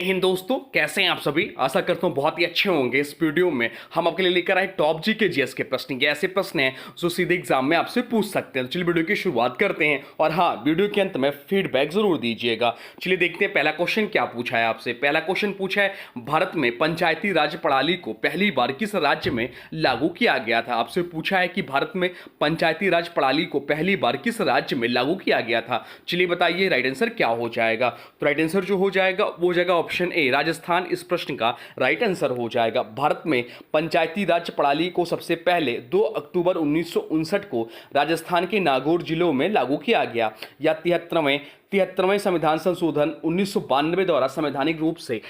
हिंद दोस्तों, कैसे हैं आप सभी। आशा करता हूँ बहुत ही अच्छे होंगे। इस वीडियो में हम आपके लिए लेकर आए टॉप जी के जीएस के प्रश्न। ये ऐसे प्रश्न हैं जो सीधे एग्जाम में आपसे पूछ सकते हैं। तो चलिए वीडियो की शुरुआत करते हैं और हाँ, वीडियो के अंत में फीडबैक जरूर दीजिएगा। चलिए देखते हैं पहला क्वेश्चन क्या पूछा है आपसे। पहला क्वेश्चन पूछा है, भारत में पंचायती राज प्रणाली को पहली बार किस राज्य में लागू किया गया था। आपसे पूछा है कि भारत में पंचायती राज प्रणाली को पहली बार किस राज्य में लागू किया गया था। चलिए बताइए राइट आंसर क्या हो जाएगा। तो राइट आंसर जो हो जाएगा वो हो जाएगा ऑप्शन ए, राजस्थान। इस प्रश्न का राइट आंसर हो जाएगा। भारत में पंचायती राज प्रणाली को सबसे पहले 2 अक्टूबर 1959 को राजस्थान के नागौर जिलों में लागू किया गया। या 73वें संविधान संशोधन 1992 द्वारा संवैधानिक रूप से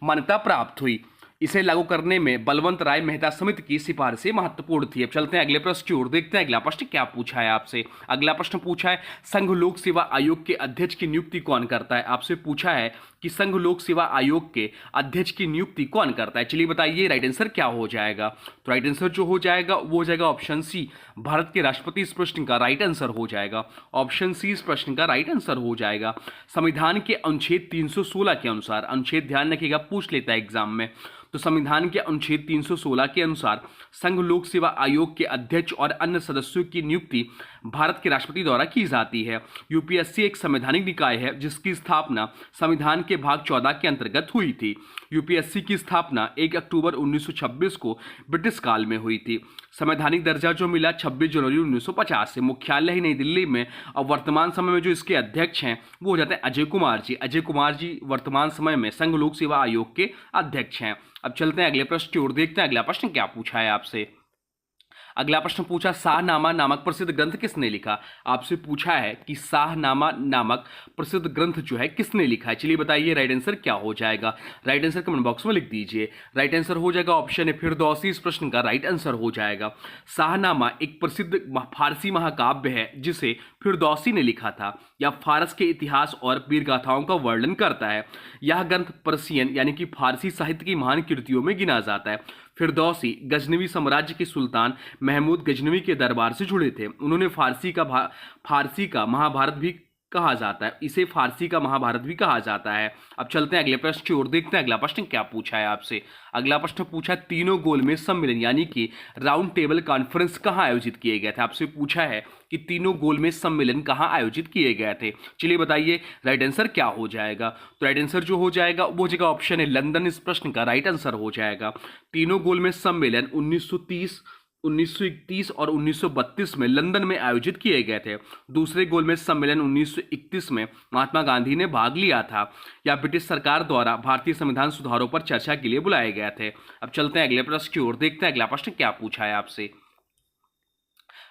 मान्यता प्राप्त हुई। इसे लागू करने में बलवंत राय मेहता समिति की सिफारिशें महत्वपूर्ण थी। अब चलते हैं अगले प्रश्न की ओर, देखते हैं अगला प्रश्न क्या पूछा है आपसे। अगला प्रश्न पूछा है, संघ लोक सेवा आयोग के अध्यक्ष की नियुक्ति कौन करता है। आपसे पूछा है कि संघ लोक सेवा आयोग के अध्यक्ष की नियुक्ति कौन करता है। चलिए बताइए राइट आंसर क्या हो जाएगा। तो राइट आंसर जो हो जाएगा वो हो जाएगा ऑप्शन सी, भारत के राष्ट्रपति। इस प्रश्न का राइट आंसर हो जाएगा ऑप्शन सी, इस प्रश्न का राइट आंसर हो जाएगा। संविधान के अनुच्छेद 316 के अनुसार, अनुच्छेद ध्यान रखिएगा पूछ लेता है एग्जाम में, तो संविधान के अनुच्छेद 316 के अनुसार संघ लोक सेवा आयोग के अध्यक्ष और अन्य सदस्यों की नियुक्ति भारत के राष्ट्रपति द्वारा की जाती है। यूपीएससी एक संवैधानिक निकाय है जिसकी स्थापना संविधान के भाग 14 के अंतर्गत हुई थी। यूपीएससी की स्थापना 1 अक्टूबर 1926 को ब्रिटिश काल में हुई थी। संवैधानिक दर्जा जो मिला 26 जनवरी 1950 से। मुख्यालय ही नई दिल्ली में। और वर्तमान समय में जो इसके अध्यक्ष हैं वो हो जाते हैं अजय कुमार जी। अजय कुमार जी वर्तमान समय में संघ लोक सेवा आयोग के अध्यक्ष हैं। अब चलते हैं अगले प्रश्न की ओर, देखते हैं अगला प्रश्न क्या पूछा है आपसे। अगला प्रश्न पूछा, शाहनामा नामक प्रसिद्ध ग्रंथ किसने लिखा। आपसे पूछा है कि शाहनामा नामक प्रसिद्ध ग्रंथ जो है किसने लिखा है। चलिए बताइए राइट आंसर क्या हो जाएगा। राइट आंसर कमेंट बॉक्स में लिख दीजिए। राइट आंसर हो जाएगा ऑप्शन ए, फिरदौसी। इस प्रश्न का राइट आंसर हो जाएगा। शाहनामा एक प्रसिद्ध फारसी महाकाव्य है जिसे फिरदौसी ने लिखा था। यह फारस के इतिहास और वीर गाथाओं का वर्णन करता है। यह ग्रंथ पर्शियन यानी कि फारसी साहित्य की महान कृतियों में गिना जाता है। फिरदौसी गजनवी साम्राज्य के सुल्तान महमूद गजनवी के दरबार से जुड़े थे। उन्होंने फारसी का महाभारत भी कहा जाता है, इसे फारसी का महाभारत भी कहा जाता है। अब चलते हैं अगले प्रश्न की ओर, देखते हैं अगला प्रश्न क्या पूछा है आपसे। अगला प्रश्न पूछा, तीनों गोलमेज सम्मेलन यानी कि राउंड टेबल कॉन्फ्रेंस कहाँ आयोजित किए गए थे। आपसे पूछा है कि तीनों गोलमेज सम्मेलन कहाँ आयोजित किए गए थे। चलिए बताइए राइट आंसर क्या हो जाएगा। तो राइट आंसर जो हो जाएगा वो जगह ऑप्शन है लंदन। इस प्रश्न का राइट आंसर हो जाएगा। तीनों गोलमेज सम्मेलन 1930, 1931 और 1932 में लंदन में आयोजित किए गए थे। दूसरे गोलमेज सम्मेलन 1931 में महात्मा गांधी ने भाग लिया था। या ब्रिटिश सरकार द्वारा भारतीय संविधान सुधारों पर चर्चा के लिए बुलाए गए थे। अब चलते हैं अगले प्रश्न की ओर, देखते हैं अगला प्रश्न क्या पूछा है आपसे।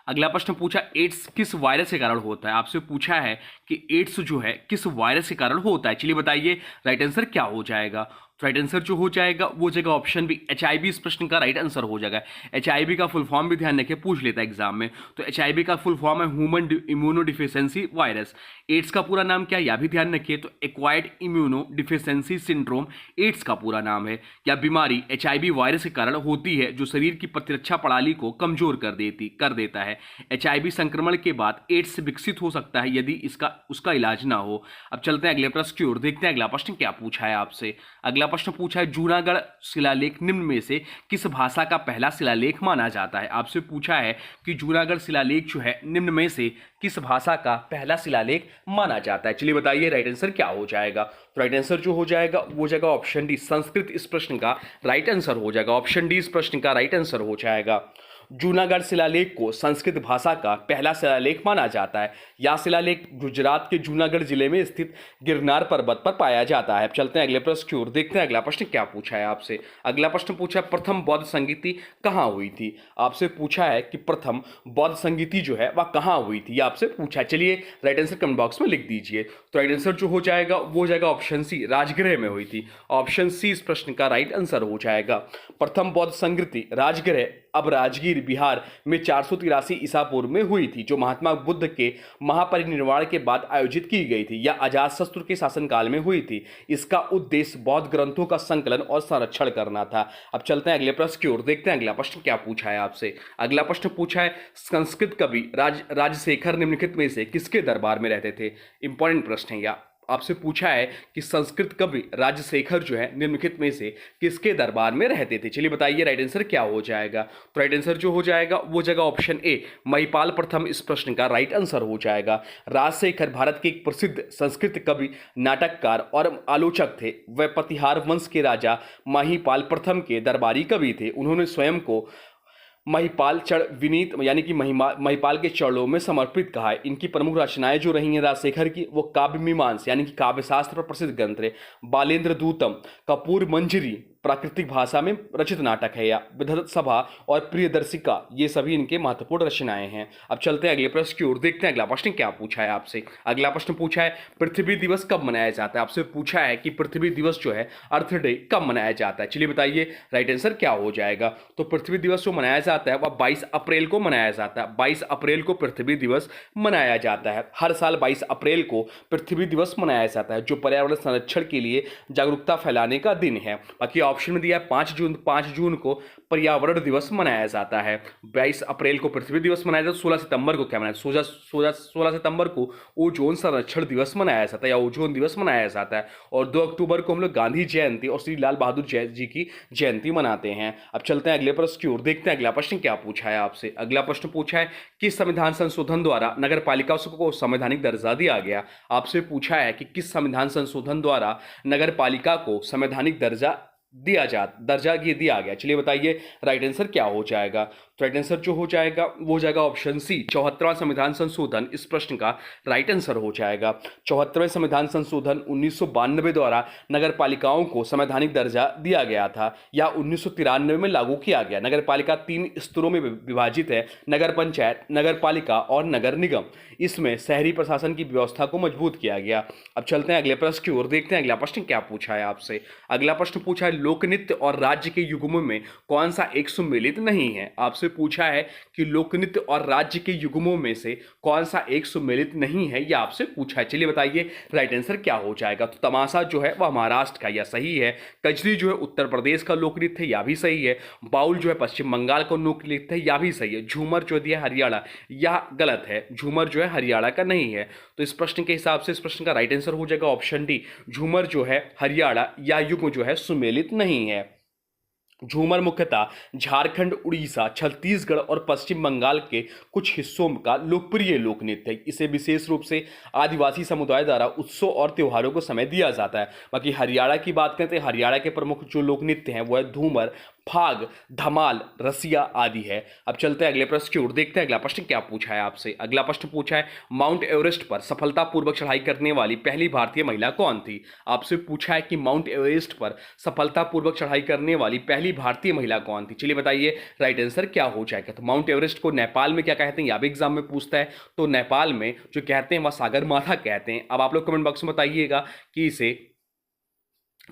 अगला प्रश्न पूछा, एड्स किस वायरस के कारण होता है। आपसे पूछा है कि एड्स जो है किस वायरस के कारण होता है। चलिए बताइए राइट आंसर क्या हो जाएगा। राइट आंसर जो हो जाएगा वो जगह ऑप्शन बी, एचआईवी। इस प्रश्न का राइट आंसर हो जाएगा। एचआईवी का फुल फॉर्म भी ध्यान रखिए पूछ लेता है एग्जाम में। तो एचआईवी का फुल फॉर्म है human immunodeficiency virus. AIDS का पूरा नाम क्या है यह भी ध्यान रखिए, तो acquired immuno deficiency syndrome AIDS का पूरा नाम है। यह बीमारी एचआईवी वायरस के कारण होती है जो शरीर की प्रतिरक्षा प्रणाली को कमजोर कर देता है। एचआईवी संक्रमण के बाद एड्स विकसित हो सकता है यदि उसका इलाज ना हो। अब चलते हैं अगले प्रश्न की ओर, देखते हैं अगला प्रश्न क्या पूछा है आपसे। अगला प्रश्न पूछा है, जूनागढ़ शिलालेख निम्न में से किस भाषा का पहला शिलालेख माना जाता है। आपसे पूछा है कि जूनागढ़ शिलालेख जो है निम्न में से किस भाषा का पहला शिलालेख माना जाता है। चलिए बताइए राइट आंसर क्या हो जाएगा। तो राइट आंसर जो हो जाएगा वो जाएगा ऑप्शन डी, संस्कृत। इस प्रश्न का राइट आंसर हो जाएगा ऑप्शन डी, इस प्रश्न का राइट आंसर हो जाएगा। जूनागढ़ शिलालेख को संस्कृत भाषा का पहला शिलालेख माना जाता है। यह शिलालेख गुजरात के जूनागढ़ जिले में स्थित गिरनार पर्वत पर पाया जाता है। चलते हैं अगले प्रश्न की ओर, देखते हैं अगला प्रश्न क्या पूछा है आपसे। अगला प्रश्न पूछा है, प्रथम बौद्ध संगीति कहाँ हुई थी। आपसे पूछा है कि प्रथम बौद्ध संगीति जो है वह कहाँ हुई थी, यह आपसे पूछा है। चलिए राइट आंसर कमेंट बॉक्स में लिख दीजिए। तो राइट आंसर जो हो जाएगा वो हो जाएगा ऑप्शन सी, राजगृह में हुई थी। ऑप्शन सी इस प्रश्न का राइट आंसर हो जाएगा। प्रथम बौद्ध संगीति राजगृह अब राजगीर बिहार में 483 ईसा पूर्व में हुई थी, जो महात्मा बुद्ध के महापरिनिर्वाण के बाद आयोजित की गई थी। यह अजातशत्रु के शासनकाल में हुई थी। इसका उद्देश्य बौद्ध ग्रंथों का संकलन और संरक्षण करना था। अब चलते हैं अगले प्रश्न की ओर, देखते हैं अगला प्रश्न क्या पूछा है आपसे। अगला प्रश्न पूछा है, संस्कृत कवि राजशेखर निम्नलिखित में से किसके दरबार में रहते थे। इंपॉर्टेंट प्रश्न है यह। आपसे पूछा है कि संस्कृत कवि राजशेखर जो है निम्नलिखित में से किसके दरबार में रहते थे। चलिए बताइए राइट आंसर क्या हो जाएगा। तो राइट आंसर जो हो जाएगा वो जगह ऑप्शन ए महिपाल प्रथम इस प्रश्न का राइट आंसर हो जाएगा। राजशेखर भारत के एक प्रसिद्ध संस्कृत कवि, नाटककार और आलोचक थे। वह प्रतिहार वंश के राजा महिपाल प्रथम के दरबारी कवि थे। उन्होंने स्वयं को महिपाल चढ़ विनीत यानी कि महिपाल के चरणों में समर्पित कहा है। इनकी प्रमुख रचनाएं जो रही हैं राजशेखर की वो काव्य मीमांसा यानी कि काव्यशास्त्र पर प्रसिद्ध ग्रंथ है, बालेंद्र दूतम, कपूर मंजरी प्राकृतिक भाषा में रचित नाटक है, या विधत सभा और प्रियदर्शिका, ये सभी इनके महत्वपूर्ण रचनाएं हैं। अब चलते हैं अगले प्रश्न की ओर, देखते हैं अगला प्रश्न क्या पूछा है आपसे। अगला प्रश्न पूछा है पृथ्वी दिवस कब मनाया जाता है। आपसे पूछा है कि पृथ्वी दिवस जो है अर्थ डे कब मनाया जाता है। चलिए बताइए राइट आंसर क्या हो जाएगा। तो पृथ्वी दिवस जो मनाया जाता है वह 22 अप्रैल को मनाया जाता है। 22 अप्रैल को पृथ्वी दिवस मनाया जाता है। हर साल 22 अप्रैल को पृथ्वी दिवस मनाया जाता है, जो पर्यावरण संरक्षण के लिए जागरूकता फैलाने का दिन है। बाकी ऑप्शन में दिया है 5 जून को पर्यावरण दिवस मनाया जाता है। 22 अप्रैल को पृथ्वी दिवस मनाया जाता है। 16 सितंबर को क्या मनाया, 16 सितंबर को ओजोन संरक्षण दिवस मनाया जाता है या ओजोन दिवस मनाया जाता है। और 2 अक्टूबर को हम लोग गांधी जयंती और श्री लाल बहादुर जी की जयंती मनाते हैं। अब चलते हैं अगले प्रश्न की ओर, देखते हैं अगला प्रश्न क्या पूछा है आपसे। अगला प्रश्न पूछा है किस संविधान संशोधन द्वारा नगर पालिका को संवैधानिक दर्जा दिया गया। आपसे पूछा है कि किस संविधान संशोधन द्वारा नगर पालिका को संवैधानिक दर्जा दिया गया। चलिए बताइए राइट आंसर क्या हो जाएगा। तो राइट आंसर जो हो जाएगा वो जाएगा ऑप्शन सी 74वां संविधान संशोधन इस प्रश्न का राइट आंसर हो जाएगा। 74वें संविधान संशोधन 1992 द्वारा नगर पालिकाओं को संवैधानिक दर्जा दिया गया था या 1993 में लागू किया गया। नगर पालिका 3 स्तरों में विभाजित है, नगर पंचायत, नगर पालिका और नगर निगम। इसमें शहरी प्रशासन की व्यवस्था को मजबूत किया गया। अब चलते हैं अगले प्रश्न की ओर, देखते हैं अगला प्रश्न क्या पूछा है आपसे। अगला प्रश्न पूछा है लोक नृत्य और राज्य के युग्मों में कौन सा एक सुमेलित नहीं है। आपसे पूछा है कि लोक नृत्य और राज्य के युग्मों में से कौन सा एक सुमेलित नहीं है, यह आपसे पूछा है। चलिए बताइए राइट आंसर क्या हो जाएगा। तो तमाशा जो है वह महाराष्ट्र का, यह सही है। कजरी जो है उत्तर प्रदेश का लोक नृत्य है, यह भी सही है। बाउल जो है पश्चिम बंगाल का लोक नृत्य है, यह भी सही है। झूमर जो दिया हरियाणा, यह गलत है, झूमर जो है हरियाणा का नहीं है। तो इस प्रश्न के हिसाब से इस प्रश्न का राइट आंसर हो जाएगा ऑप्शन डी, झूमर जो है हरियाणा या युग्म जो है सुमेलित नहीं है। झूमर मुख्यतः झारखंड, उड़ीसा, छत्तीसगढ़ और पश्चिम बंगाल के कुछ हिस्सों का लोकप्रिय लोक नृत्य है। इसे विशेष रूप से आदिवासी समुदाय द्वारा उत्सव और त्योहारों को समय दिया जाता है। बाकी हरियाणा की बात करते हैं, हरियाणा के प्रमुख जो लोक नृत्य हैं वो है धूमर, फाग, धमाल, रसिया आदि है। अब चलते हैं अगले प्रश्न की ओर, देखते हैं अगला प्रश्न क्या पूछा है आपसे। अगला प्रश्न पूछा है माउंट एवरेस्ट पर सफलतापूर्वक चढ़ाई करने वाली पहली भारतीय महिला कौन थी। आपसे पूछा है कि माउंट एवरेस्ट पर सफलतापूर्वक चढ़ाई करने वाली पहली भारतीय महिला कौन थी। चलिए बताइए राइट आंसर क्या हो जाएगा। तो माउंट एवरेस्ट को नेपाल में क्या कहते हैं, यह भी एग्जाम में पूछता है। तो नेपाल में जो कहते हैं वह सागर माथा कहते हैं। अब आप लोग कमेंट बॉक्स में बताइएगा कि इसे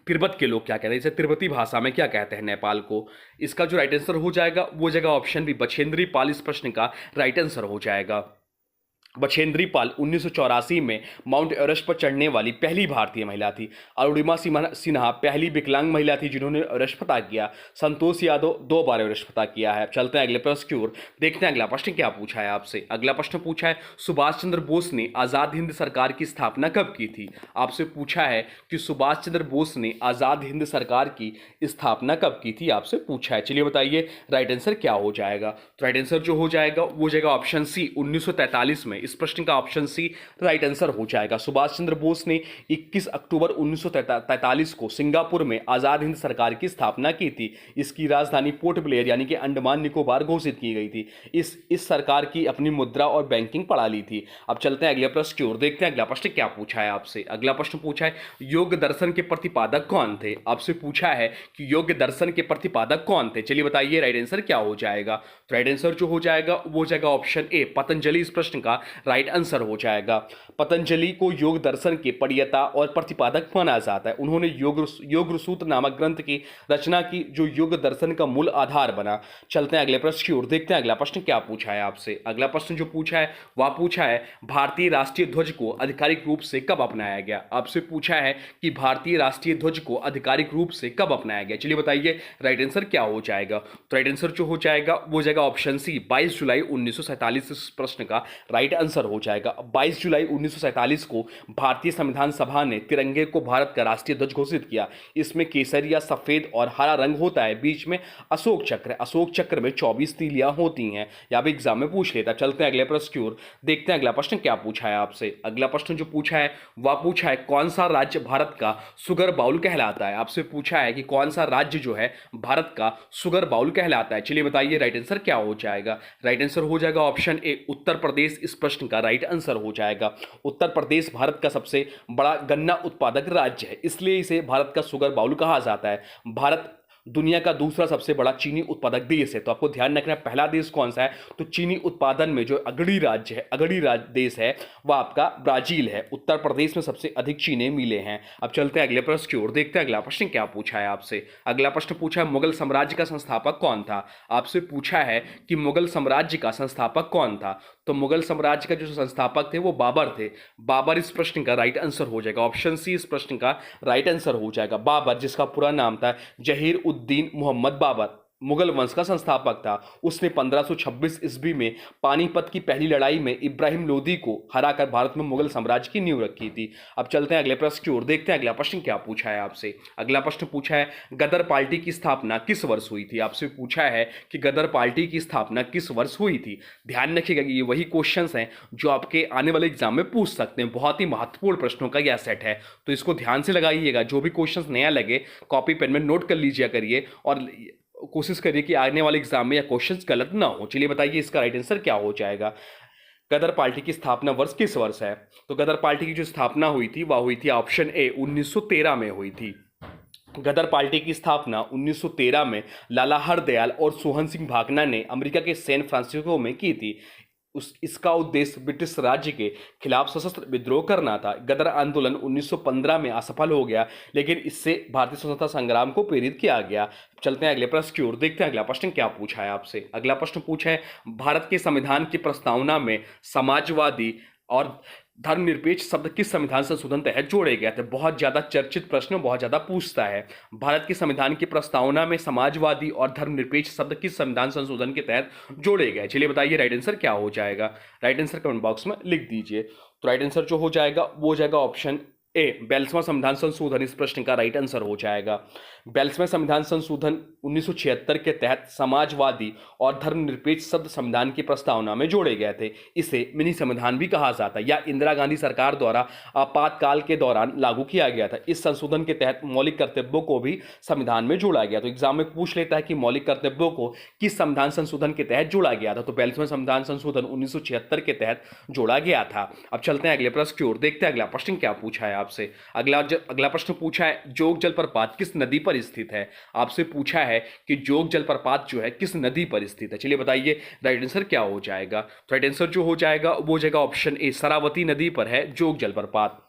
तिब्बत के लोग क्या कहते हैं, इसे तिब्बती भाषा में क्या कहते हैं नेपाल को। इसका जो राइट आंसर हो जाएगा वो जगह ऑप्शन बी बछेंद्री पाल इस प्रश्न का राइट आंसर हो जाएगा। बछेंद्री पाल 1984 में माउंट एवरेस्ट पर चढ़ने वाली पहली भारतीय महिला थी। अरुणिमा सिन्हा पहली विकलांग महिला थी जिन्होंने एवरेस्ट फतह किया। संतोष यादव 2 बार एवरेस्ट फतह किया है। चलते हैं अगले प्रश्न की ओर, देखते हैं अगला प्रश्न क्या पूछा है आपसे। अगला प्रश्न पूछा है सुभाष चंद्र बोस ने आज़ाद हिंद सरकार की स्थापना कब की थी। आपसे पूछा है कि सुभाष चंद्र बोस ने आज़ाद हिंद सरकार की स्थापना कब की थी, आपसे पूछा है। चलिए बताइए राइट आंसर क्या हो जाएगा। तो राइट आंसर जो हो जाएगा वो जाएगा ऑप्शन सी 1943 में। इस प्रश्न का ऑप्शन सी राइट आंसर हो जाएगा। सुभाष चंद्र बोस ने 21 अक्टूबर 1943 को सिंगापुर में आजाद हिंद सरकार की स्थापना की थी। इसकी राजधानी पोर्ट ब्लेयर यानी कि अंडमान निकोबार घोषित की गई थी। इस सरकार की अपनी मुद्रा और बैंकिंग प्रणाली थी। अब चलते हैं अगले प्रश्न की ओर, देखते हैं अगला प्रश्न क्या पूछा है आपसे। अगला प्रश्न पूछा है योग दर्शन के प्रतिपादक कौन थे। आपसे पूछा है कि योग दर्शन के प्रतिपादक कौन थे। चलिए बताइए राइट आंसर क्या हो जाएगा। तो राइट आंसर जो हो जाएगा वो जाएगा ऑप्शन ए पतंजलि इस प्रश्न का राइट आंसर हो जाएगा। पतंजलि को योग दर्शन के प्रणेता और प्रतिपादक माना जाता है। उन्होंने योग सूत्र नामक ग्रंथ की रचना की जो योग दर्शन का मूल आधार बना। चलते हैं अगले प्रश्न की ओर, देखते हैं अगला प्रश्न क्या पूछा है आपसे। अगला प्रश्न जो पूछा है वह पूछा है भारतीय राष्ट्रीय ध्वज को आधिकारिक रूप से कब अपनाया गया। आपसे पूछा है कि भारतीय राष्ट्रीय ध्वज को आधिकारिक रूप से कब अपनाया गया। चलिए बताइए राइट आंसर क्या हो जाएगा। तो राइट आंसर जो हो जाएगा वो हो जाएगा ऑप्शन सी, 22 जुलाई 1947 इस प्रश्न का राइट आंसर हो जाएगा। 22 जुलाई 1947 को भारतीय संविधान सभा ने तिरंगे को भारत का राष्ट्रीय ध्वज घोषित किया। इसमें केसरिया, सफेद और हरा रंग होता है, बीच में अशोक चक्र है। अशोक चक्र में 24 तीलियां होती हैं, या भी एग्जाम में पूछ लेता। चलते हैं अगले प्रश्न की ओर, देखते हैं अगला प्रश्न क्या पूछा है आपसे। अगला प्रश्न जो पूछा है वह पूछा है कौन सा राज्य भारत का सुगर बाउल कहलाता है। आपसे पूछा है कि कौन सा राज्य जो है भारत का सुगर बाउल कहलाता है। चलिए बताइए राइट आंसर क्या हो जाएगा। राइट आंसर हो जाएगा ऑप्शन ए, उत्तर प्रदेश इस प्रश्न का राइट आंसर हो जाएगा। उत्तर प्रदेश भारत का सबसे बड़ा गन्ना उत्पादक राज्य है, इसलिए इसे भारत का सुगर बाउल कहा जाता है। भारत दुनिया का दूसरा सबसे बड़ा चीनी उत्पादक देश है, तो आपको ध्यान रखना है पहला देश कौन सा है, तो चीनी उत्पादन में जो अग्रणी राज्य है, अग्रणी देश है वह आपका ब्राजील है। उत्तर प्रदेश में सबसे अधिक चीनी मिले हैं। अब चलते हैं अगले प्रश्न की ओर, देखते हैं अगला प्रश्न क्या पूछा है आपसे। अगला प्रश्न पूछा है मुगल साम्राज्य का संस्थापक कौन था। आपसे पूछा है कि मुगल साम्राज्य का संस्थापक कौन था, तो मुगल साम्राज्य का जो संस्थापक थे वो बाबर थे। बाबर इस प्रश्न का राइट आंसर हो जाएगा। ऑप्शन सी इस प्रश्न का राइट आंसर हो जाएगा। बाबर, जिसका पूरा नाम था जहीर उद्दीन मोहम्मद बाबर, मुगल वंश का संस्थापक था। उसने 1526 ईस्वी में पानीपत की पहली लड़ाई में इब्राहिम लोदी को हराकर भारत में मुगल साम्राज्य की नींव रखी थी। अब चलते हैं अगले प्रश्न की ओर, देखते हैं अगला प्रश्न क्या पूछा है आपसे। अगला प्रश्न पूछा है गदर पार्टी की स्थापना किस वर्ष हुई थी। आपसे पूछा है कि गदर पार्टी की स्थापना किस वर्ष हुई थी। ध्यान रखिएगा ये वही क्वेश्चंस हैं जो आपके आने वाले एग्जाम में पूछ सकते हैं। बहुत ही महत्वपूर्ण प्रश्नों का यह सेट है, तो इसको ध्यान से लगाइएगा। जो भी क्वेश्चंस नया लगे कॉपी पेन में नोट कर लीजिए करिए, और कोशिश करिए कि आने वाले एग्जाम में या क्वेश्चंस गलत ना हो। चलिए बताइए इसका राइट आंसर क्या हो जाएगा। गदर पार्टी की स्थापना वर्ष किस वर्ष है, तो गदर पार्टी की जो स्थापना हुई थी वह हुई थी ऑप्शन ए 1913 में हुई थी। गदर पार्टी की स्थापना 1913 में लाला हरदयाल और सोहन सिंह भागना ने अमेरिका के सैन फ्रांसिस्को में की थी। इसका उद्देश्य ब्रिटिश राज्य के खिलाफ सशस्त्र विद्रोह करना था। गदर आंदोलन 1915 में असफल हो गया, लेकिन इससे भारतीय स्वतंत्रता संग्राम को प्रेरित किया गया। चलते हैं अगले प्रश्न की ओर, देखते हैं अगला प्रश्न क्या पूछा है आपसे। अगला प्रश्न पूछा है भारत के संविधान की प्रस्तावना में समाजवादी और धर्मनिरपेक्ष शब्द किस संविधान संशोधन तहत जोड़े गए थे। बहुत ज्यादा चर्चित प्रश्न, बहुत ज्यादा पूछता है। भारत के संविधान की प्रस्तावना में समाजवादी और धर्मनिरपेक्ष शब्द किस संविधान संशोधन के तहत जोड़े गए। चलिए बताइए राइट आंसर क्या हो जाएगा। राइट आंसर कमेंट बॉक्स में लिख दीजिए। तो राइट आंसर जो हो जाएगा वो हो जाएगा ऑप्शन ए, 42वां संविधान संशोधन इस प्रश्न का राइट आंसर हो जाएगा। 42वां संविधान संशोधन 1976 के तहत समाजवादी और धर्मनिरपेक्ष शब्द संविधान की प्रस्तावना में जोड़े गए थे। इसे मिनी संविधान भी कहा जाता है, या इंदिरा गांधी सरकार द्वारा आपातकाल के दौरान लागू किया गया था। इस संशोधन के तहत मौलिक कर्तव्यों को भी संविधान में जोड़ा गया। तो एग्जाम में पूछ लेता है कि मौलिक कर्तव्यों को किस संविधान संशोधन के तहत जोड़ा गया था, तो 42वां संविधान संशोधन 1976 के तहत जोड़ा गया था। अब चलते हैं अगले प्रश्न की ओर, देखते हैं अगला प्रश्न क्या पूछा है आपसे। अगला प्रश्न पूछा है जोग जलप्रपात किस नदी पर स्थित है। आपसे पूछा है कि जोग जलप्रपात जो है किस नदी पर स्थित है। चलिए बताइए राइट आंसर क्या हो जाएगा। तो राइट आंसर जो हो जाएगा वो हो जाएगा ऑप्शन ए, शरावती नदी पर है जोग जलप्रपात।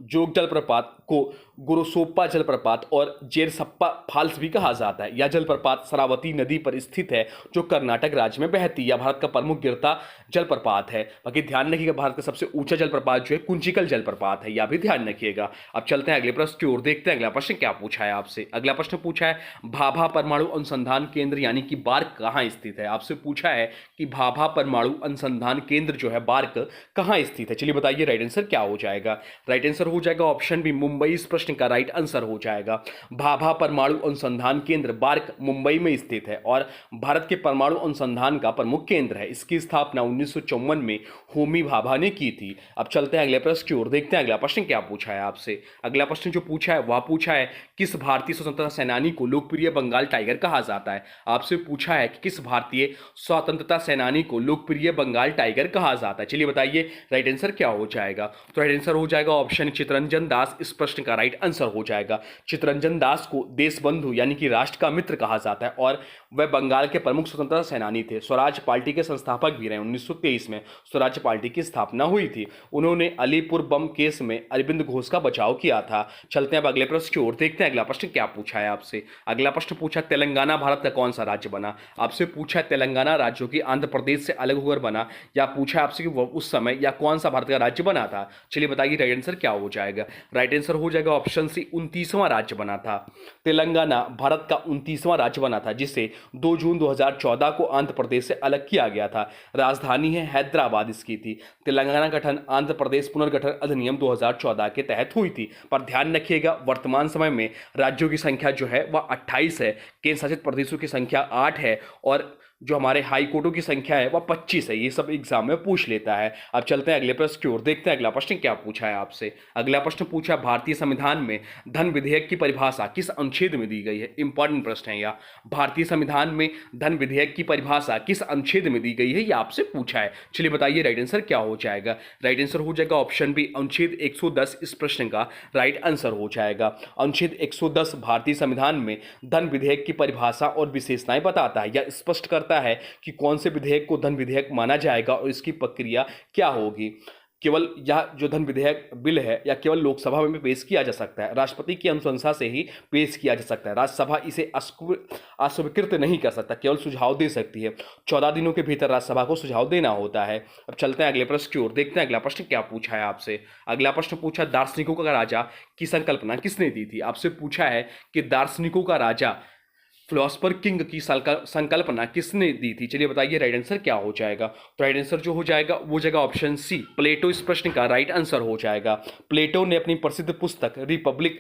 जोग जलप्रपात को गुरुसोप्पा जलप्रपात और जेरसप्पा फॉल्स भी कहा जाता है। यह जलप्रपात शरावती नदी पर स्थित है जो कर्नाटक राज्य में बहती है। यह भारत का प्रमुख गिरता जलप्रपात है। बाकी ध्यान रखिएगा भारत का सबसे ऊंचा जलप्रपात जो है कुंचिकल जलप्रपात है, यह भी ध्यान रखिएगा। अब चलते हैं अगले प्रश्न की ओर, देखते हैं अगला प्रश्न क्या पूछा है आपसे। अगला प्रश्न पूछा है भाभा परमाणु अनुसंधान केंद्र यानी कि बार्क कहाँ स्थित है। आपसे पूछा है कि भाभा परमाणु अनुसंधान केंद्र जो है बार्क कहाँ स्थित है। चलिए बताइए राइट आंसर क्या हो जाएगा। राइट आंसर हो जाएगा ऑप्शन बी, मुंबई इस प्रश्न का राइट आंसर हो जाएगा। भाभा परमाणु अनुसंधान केंद्र बार्क मुंबई में स्थित है और भारत के परमाणु अनुसंधान का प्रमुख केंद्र है। इसकी स्थापना 1954 में होमी भाभा ने की थी। अब चलते हैं अगले प्रश्न की ओर, देखते हैं अगला प्रश्न क्या पूछा है आपसे। अगला प्रश्न जो पूछा है वह पूछा है किस भारतीय स्वतंत्रता सेनानी को लोकप्रिय बंगाल टाइगर कहा जाता है। आपसे पूछा है कि किस भारतीय स्वतंत्रता सेनानी को लोकप्रिय बंगाल टाइगर कहा जाता है। चलिए बताइए राइट आंसर क्या हो जाएगा। तो राइट आंसर हो जाएगा ऑप्शन चित्तरंजन दास इस प्रश्न का राइट आंसर हो जाएगा। चित्तरंजन दास को देशबंधु यानी कि राष्ट्र का मित्र कहा जाता है और वह बंगाल के प्रमुख स्वतंत्रता सेनानी थे। स्वराज पार्टी के संस्थापक भी रहे। 1923 में स्वराज पार्टी की स्थापना हुई थी। उन्होंने अलीपुर बम केस में अरविंद घोष का बचाव किया था। चलते हैं अब अगले प्रश्न की ओर, देखते हैं अगला प्रश्न क्या पूछा है आपसे। अगला प्रश्न पूछा तेलंगाना भारत का कौन सा राज्य बना। आपसे पूछा है तेलंगाना राज्य की आंध्र प्रदेश से अलग होकर बना, या पूछा आपसे कि वो उस समय या कौन सा भारत का राज्य बना था। चलिए बताइए राइट आंसर क्या हो जाएगा? राइट आंसर हो जाएगा ऑप्शन सी, 29वां राज्य बना था। तेलंगाना भारत का 29वां राज्य बना था, जिसे 2 जून 2014 को आंध्र प्रदेश से अलग किया गया था। राजधानी है हैदराबाद इसकी थी। तेलंगाना गठन आंध्र प्रदेश पुनर्गठन अधिनियम 2014 के तहत हुई थी। पर ध्यान रखिएगा, वर्तमान समय में राज्यों की संख्या जो है वह 28 है, केंद्र शासित प्रदेशों की संख्या 8 है, और जो हमारे हाई कोर्टों की संख्या है वह 25 है। ये सब एग्जाम में पूछ लेता है। अब चलते हैं अगले प्रश्न की ओर, देखते हैं अगला प्रश्न क्या पूछा है आपसे। अगला प्रश्न पूछा, भारतीय संविधान में धन विधेयक की परिभाषा किस अनुच्छेद में दी गई है? इंपॉर्टेंट प्रश्न है यह। भारतीय संविधान में धन विधेयक की परिभाषा किस अनुच्छेद में दी गई है, यह आपसे पूछा है। चलिए बताइए राइट आंसर क्या हो जाएगा? राइट आंसर हो जाएगा ऑप्शन बी, अनुच्छेद 110 इस प्रश्न का राइट आंसर हो जाएगा। अनुच्छेद 110 भारतीय संविधान में धन विधेयक की परिभाषा और विशेषताएं बताता है। यह स्पष्ट करता है कि कौन से विधेयक को धन विधेयक माना जाएगा और इसकी प्रक्रिया क्या होगी। केवल यह जो धन विधेयक बिल है या केवल लोकसभा में पेश किया जा सकता है, राष्ट्रपति की अनुशंसा से ही पेश किया जा सकता है। राज्यसभा इसे अस्वीकृत नहीं कर सकता, केवल सुझाव दे सकती है। 14 दिनों के भीतर राज्यसभा को सुझाव देना होता है। अब चलते हैं अगले प्रश्न की ओर, देखते हैं अगला प्रश्न क्या पूछा है आपसे। अगला प्रश्न पूछा, दार्शनिकों का राजा की संकल्पना किसने दी थी? आपसे पूछा है कि दार्शनिकों का राजा, फिलोसफर किंग की संकल्पना किसने दी थी? चलिए बताइए राइट आंसर क्या हो जाएगा? तो राइट आंसर जो हो जाएगा वो जाएगा ऑप्शन सी, प्लेटो इस प्रश्न का राइट आंसर हो जाएगा। प्लेटो ने अपनी प्रसिद्ध पुस्तक रिपब्लिक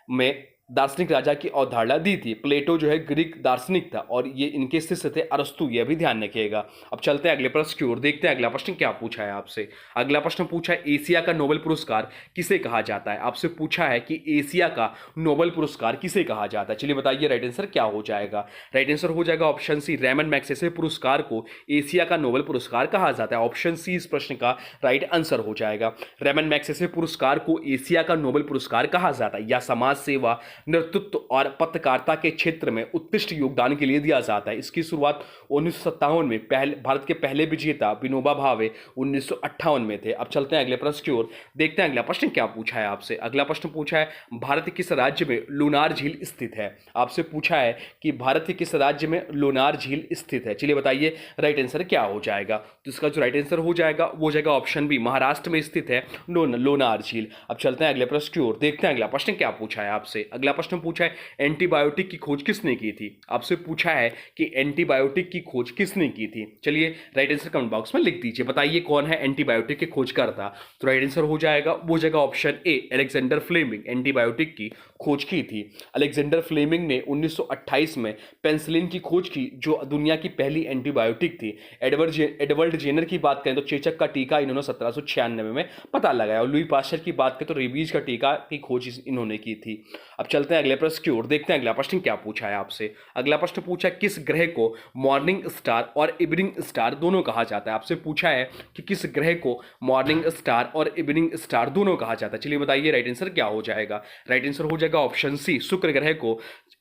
में दार्शनिक राजा की अवधारणा दी थी। प्लेटो जो है ग्रीक दार्शनिक था और ये इनके शिष्य थे अरस्तु, यह भी ध्यान रखिएगा। अब चलते हैं अगले प्रश्न की ओर, देखते हैं अगला प्रश्न क्या पूछा है आपसे। अगला प्रश्न पूछा है, एशिया का नोबेल पुरस्कार किसे कहा जाता है? आपसे पूछा है कि एशिया का नोबेल पुरस्कार किसे कहा जाता है। चलिए बताइए राइट आंसर क्या हो जाएगा? राइट आंसर हो जाएगा ऑप्शन सी, रेमन मैग्सेसे पुरस्कार को एशिया का नोबेल पुरस्कार कहा जाता है। ऑप्शन सी इस प्रश्न का राइट आंसर हो जाएगा। रेमन मैग्सेसे पुरस्कार को एशिया का नोबेल पुरस्कार कहा जाता है। यह समाज सेवा, नेतृत्व और पत्रकारिता के क्षेत्र में उत्कृष्ट योगदान के लिए दिया जाता है। इसकी शुरुआत 1957 में भारत के पहले विजेता विनोबा भावे 1958 में थे। अब चलते हैं अगले प्रश्न की ओर, देखते हैं अगला प्रश्न क्या पूछा है आपसे। अगला प्रश्न पूछा है, भारत के किस राज्य में लोनार झील स्थित है? आपसे पूछा है कि भारत के किस राज्य में लोनार झील स्थित है। चलिए बताइए राइट आंसर क्या हो जाएगा? तो इसका जो राइट आंसर हो जाएगा वो जाएगा ऑप्शन बी, महाराष्ट्र में स्थित है लोनार झील। अब चलते हैं अगले प्रश्न की ओर, देखते हैं अगला प्रश्न क्या पूछा है आपसे। अगला प्रश्न पूछा है, एंटीबायोटिक की खोज किसने की थी? आपसे पूछा है कि एंटीबायोटिक की खोज किसने की थी। चलिए राइट आंसर कमेंट बॉक्स में लिख दीजिए, बताइए कौन है एंटीबायोटिक की खोज करता। तो राइट आंसर हो जाएगा वो जाएगा option A, Alexander Fleming antibiotic की खोज की थी। अलेक्जेंडर फ्लेमिंग ने 1928 में पेनिसिलिन की खोज की, जो दुनिया की पहली एंटीबायोटिक थी। एडवर्ड जेनर की बात करें तो चेचक का टीका इन्होंने 1796 में पता लगाया, और लुई पास्चर की बात करें तो रेबीज का टीका की खोज इन्होंने की थी। अब चलते हैं अगले प्रश्न की ओर, देखते हैं अगला प्रश्न क्या पूछा है आपसे। अगला प्रश्न पूछा, किस ग्रह को मॉर्निंग स्टार और इवनिंग स्टार दोनों कहा जाता है? आपसे पूछा है कि किस ग्रह को मॉर्निंग स्टार और इवनिंग स्टार दोनों कहा जाता है। चलिए बताइए राइट आंसर क्या हो जाएगा? राइट आंसर हो जाएगा ऑप्शन सी, शुक्र ग्रह को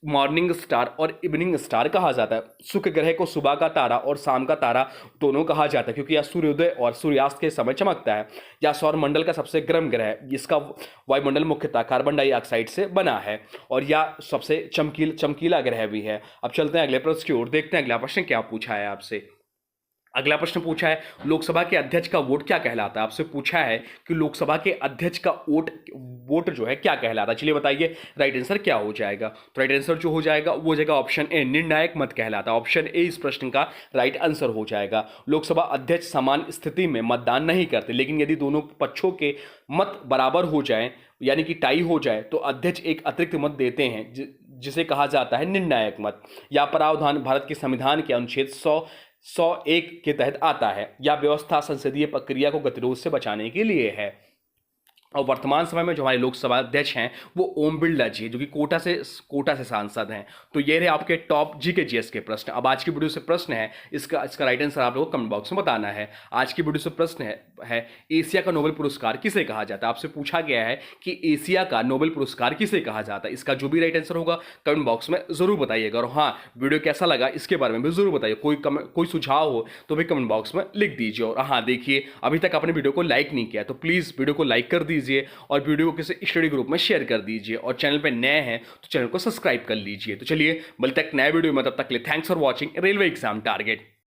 मॉर्निंग स्टार और इवनिंग स्टार कहा जाता है। शुक्र ग्रह को सुबह का तारा और शाम का तारा दोनों कहा जाता है, क्योंकि यह सूर्योदय और सूर्यास्त के समय चमकता है। यह सौरमंडल का सबसे गर्म ग्रह है, जिसका वायुमंडल मुख्यतः कार्बन डाइऑक्साइड से बना है, और यह सबसे चमकीला ग्रह भी है। अब चलते हैं अगले प्रश्न की ओर, देखते हैं अगला प्रश्न क्या पूछा है आपसे। अगला प्रश्न पूछा है, लोकसभा के अध्यक्ष का वोट क्या कहलाता है? आपसे पूछा है कि लोकसभा के अध्यक्ष का वोट जो है क्या कहलाता है। चलिए बताइए राइट आंसर क्या हो जाएगा? तो राइट आंसर जो हो जाएगा वो जाएगा ऑप्शन ए, निर्णायक मत कहलाता है। ऑप्शन ए इस प्रश्न का राइट आंसर हो जाएगा। लोकसभा अध्यक्ष समान स्थिति में मतदान नहीं करते, लेकिन यदि दोनों पक्षों के मत बराबर हो जाए, यानी कि टाई हो जाए, तो अध्यक्ष एक अतिरिक्त मत देते हैं, जिसे कहा जाता है निर्णायक मत। यह प्रावधान भारत के संविधान के अनुच्छेद 101 के तहत आता है। यह व्यवस्था संसदीय प्रक्रिया को गतिरोध से बचाने के लिए है। और वर्तमान समय में जो हमारे लोकसभा अध्यक्ष हैं वो ओम बिरला जी, जो कि कोटा से सांसद हैं। तो ये रहे आपके टॉप जीके जीएस के प्रश्न। अब आज की वीडियो से प्रश्न है, इसका राइट आंसर आप लोगों को कमेंट बॉक्स में बताना है। आज की वीडियो से प्रश्न है एशिया का नोबेल पुरस्कार किसे कहा जाता है? आपसे पूछा गया है कि एशिया का नोबेल पुरस्कार किसे कहा जाता है। इसका जो भी राइट आंसर होगा कमेंट बॉक्स में जरूर बताइएगा। और हाँ, वीडियो कैसा लगा इसके बारे में भी जरूर बताइए। कोई सुझाव हो तो भी कमेंट बॉक्स में लिख दीजिए। और हाँ देखिए, अभी तक आपने वीडियो को लाइक नहीं किया तो प्लीज़ वीडियो को लाइक कर दीजिए और वीडियो को किसी स्टडी ग्रुप में शेयर कर दीजिए। और चैनल पे नए हैं तो चैनल को सब्सक्राइब कर लीजिए। तो चलिए मिलते हैं नए वीडियो में, तब तक के लिए thanks for watching railway exam target.